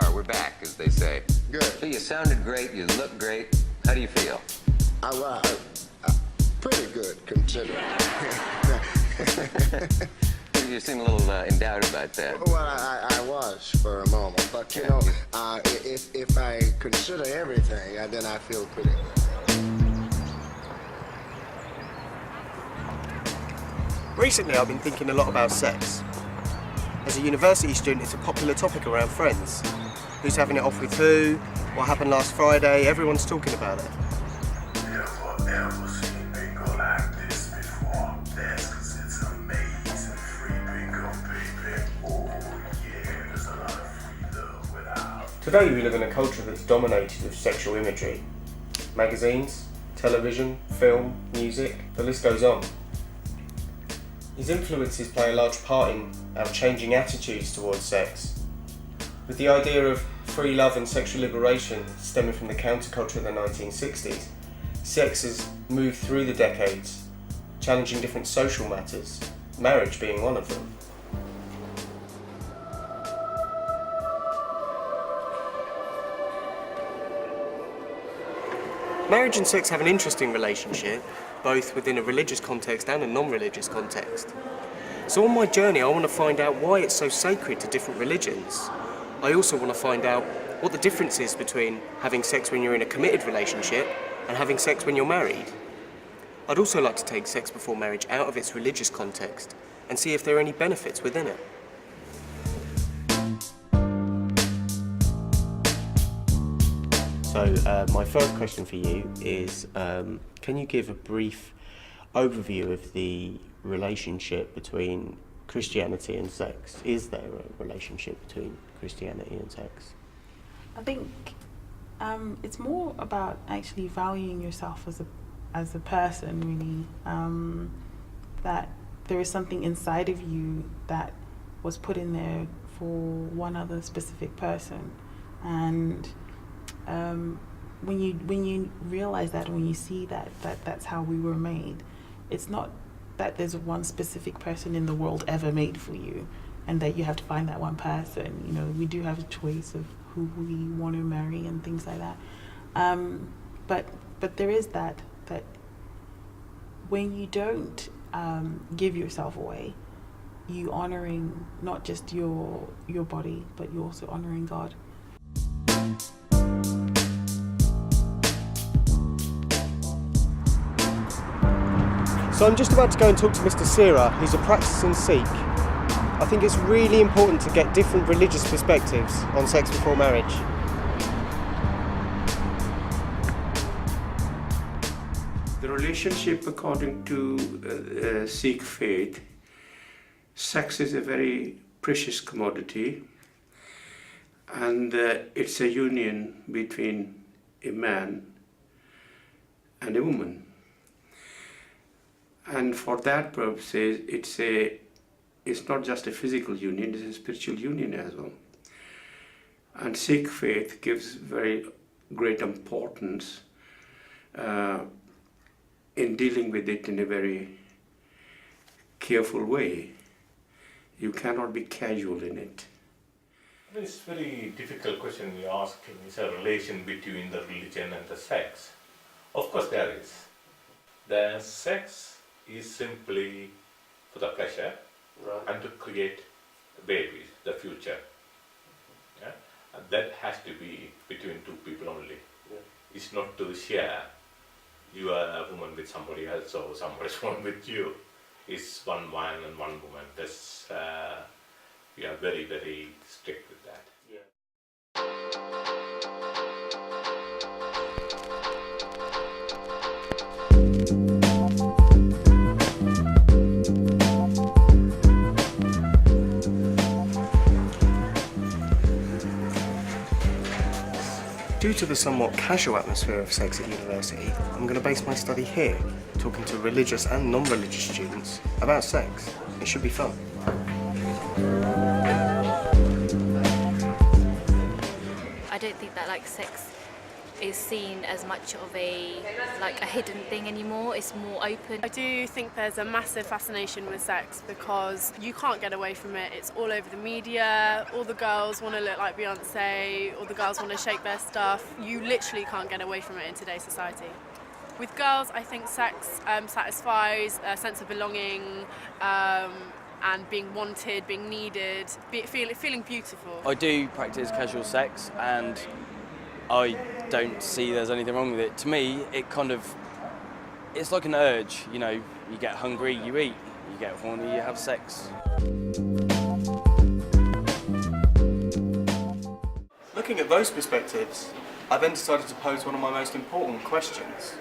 are. We're back, as they say. Good. So you sounded great. You look great. How do you feel? Pretty good, considering. You seem a little in doubt about that. Well, I was for a moment, but you know, if I consider everything, then I feel pretty good. Recently, I've been thinking a lot about sex. As a university student, it's a popular topic around friends. Who's having it off with who? What happened last Friday? Everyone's talking about it. Never ever seen bingo like this before. That's 'cause it's amazing. Free bingo, baby. Oh yeah, there's a lot of free love without. Today, we live in a culture that's dominated with sexual imagery. Magazines, television, film, music, the list goes on. These influences play a large part in our changing attitudes towards sex. With the idea of free love and sexual liberation stemming from the counterculture of the 1960s, sex has moved through the decades, challenging different social matters, marriage being one of them. Marriage and sex have an interesting relationship, both within a religious context and a non-religious context. So on my journey, I want to find out why it's so sacred to different religions. I also want to find out what the difference is between having sex when you're in a committed relationship and having sex when you're married. I'd also like to take sex before marriage out of its religious context and see if there are any benefits within it. So my first question for you is, can you give a brief overview of the relationship between Christianity and sex? Is there a relationship between Christianity and sex? I think it's more about actually valuing yourself as a person, really. That there is something inside of you that was put in there for one other specific person, and when you realize that, when you see that that's how we were made, it's not that there's one specific person in the world ever made for you, and that you have to find that one person. You know, we do have a choice of who we want to marry and things like that. But there is that when you don't give yourself away, you honoring not just your body, but you're also honoring God. So I'm just about to go and talk to Mr. Sira, who's a practicing Sikh. I think it's really important to get different religious perspectives on sex before marriage. The relationship, according to Sikh faith, sex is a very precious commodity, and it's a union between a man and a woman. And for that purpose, it's not just a physical union, it's a spiritual union as well. And Sikh faith gives very great importance in dealing with it in a very careful way. You cannot be casual in it. This very difficult question you ask is a relation between the religion and the sex. Of course there is. The sex is simply for the pleasure, right, and to create babies, the future. Yeah? And that has to be between two people only. Yeah. It's not to share. You are a woman with somebody else, or somebody's one with you. It's one man and one woman. That's, we are very, very strict with that. Yeah. Due to the somewhat casual atmosphere of sex at university, I'm going to base my study here, talking to religious and non-religious students about sex. It should be fun. I don't think that sex is seen as much of a hidden thing anymore. It's more open. I do think there's a massive fascination with sex because you can't get away from it. It's all over the media. All the girls want to look like Beyonce. All the girls want to shake their stuff. You literally can't get away from it in today's society. With girls, I think sex satisfies a sense of belonging and being wanted, being needed, feeling beautiful. I do practice casual sex and I don't see there's anything wrong with it. To me, it's like an urge, you know, you get hungry, you eat, you get horny, you have sex. Looking at those perspectives, I then decided to pose one of my most important questions.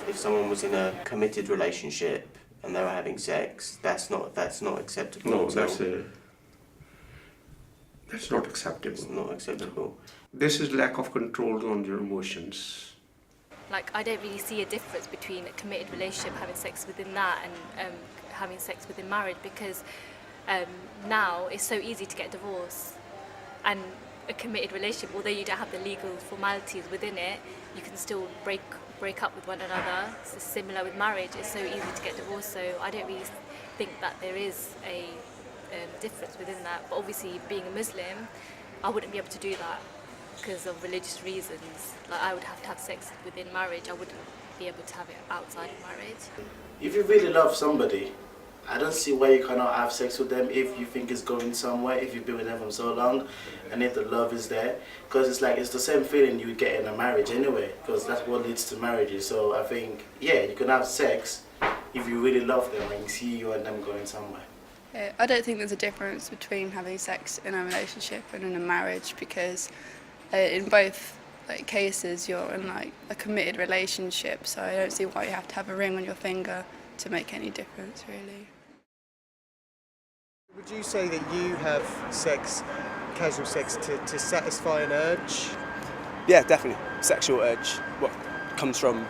If someone was in a committed relationship and they were having sex, that's not acceptable. No, that's not acceptable. It's not acceptable. This is lack of control on your emotions. I don't really see a difference between a committed relationship, having sex within that, and having sex within marriage, because now it's so easy to get divorced. And a committed relationship, although you don't have the legal formalities within it, you can still break up with one another. It's similar with marriage, it's so easy to get divorced, so I don't really think that there is a difference within that. But obviously, being a Muslim, I wouldn't be able to do that because of religious reasons. I would have to have sex within marriage, I wouldn't be able to have it outside of marriage. If you really love somebody, I don't see why you cannot have sex with them if you think it's going somewhere, if you've been with them for so long, and if the love is there. Because it's the same feeling you would get in a marriage anyway, because that's what leads to marriages. So I think, yeah, you can have sex if you really love them and you see you and them going somewhere. I don't think there's a difference between having sex in a relationship and in a marriage, because in both cases you're in a committed relationship, so I don't see why you have to have a ring on your finger to make any difference, really. Would you say that you have sex, casual sex, to satisfy an urge? Yeah, definitely. Sexual urge, what comes from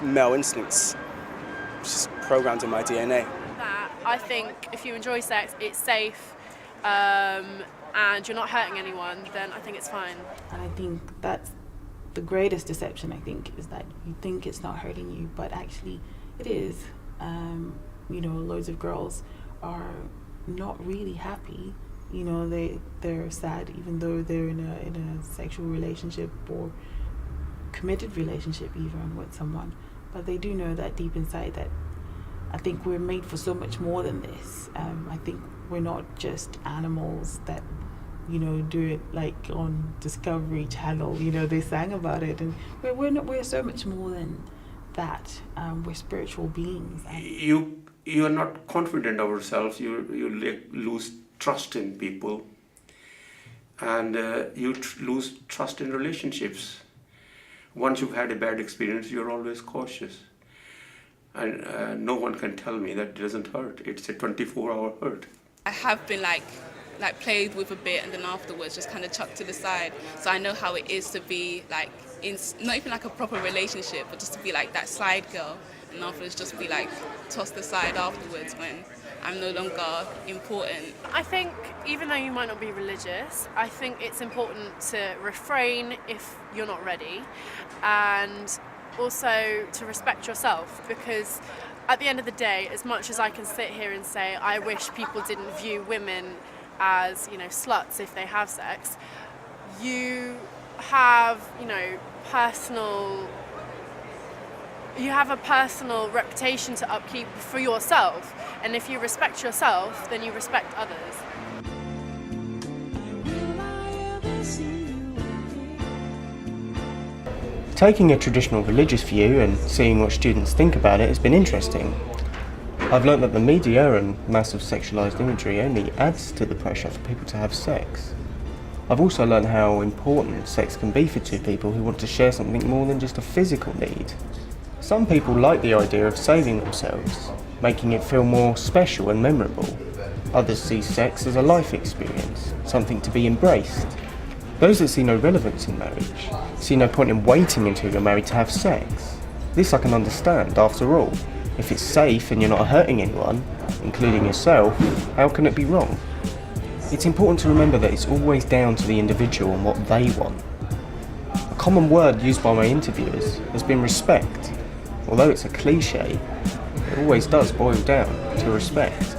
male instincts, which is programmed in my DNA. I think if you enjoy sex, it's safe, and you're not hurting anyone, then I think it's fine. And I think that's the greatest deception, I think, is that you think it's not hurting you, but actually it is. Loads of girls are not really happy. They're sad even though they're in a sexual relationship or committed relationship even with someone. But they do know that deep inside that I think we're made for so much more than this. I think we're not just animals that, do it on Discovery Channel. They sang about it, and we're so much more than that. We're spiritual beings. You are not confident of yourself. You lose trust in people, and you lose trust in relationships. Once you've had a bad experience, you're always cautious. And no one can tell me that it doesn't hurt. It's a 24-hour hurt. I have been played with a bit and then afterwards just kind of chucked to the side. So I know how it is to be not even a proper relationship, but just to be that side girl, and afterwards just be tossed aside afterwards when I'm no longer important. I think even though you might not be religious, I think it's important to refrain if you're not ready, and also to respect yourself, because at the end of the day, as much as I can sit here and say I wish people didn't view women as sluts if they have sex, you have a personal reputation to upkeep for yourself, and if you respect yourself, then you respect others. Taking a traditional religious view and seeing what students think about it has been interesting. I've learnt that the media and massive sexualised imagery only adds to the pressure for people to have sex. I've also learnt how important sex can be for two people who want to share something more than just a physical need. Some people like the idea of saving themselves, making it feel more special and memorable. Others see sex as a life experience, something to be embraced. Those that see no relevance in marriage see no point in waiting until you're married to have sex. This I can understand, after all. If it's safe and you're not hurting anyone, including yourself, how can it be wrong? It's important to remember that it's always down to the individual and what they want. common word used by my interviewers has been respect. Although it's a cliche, it always does boil down to respect.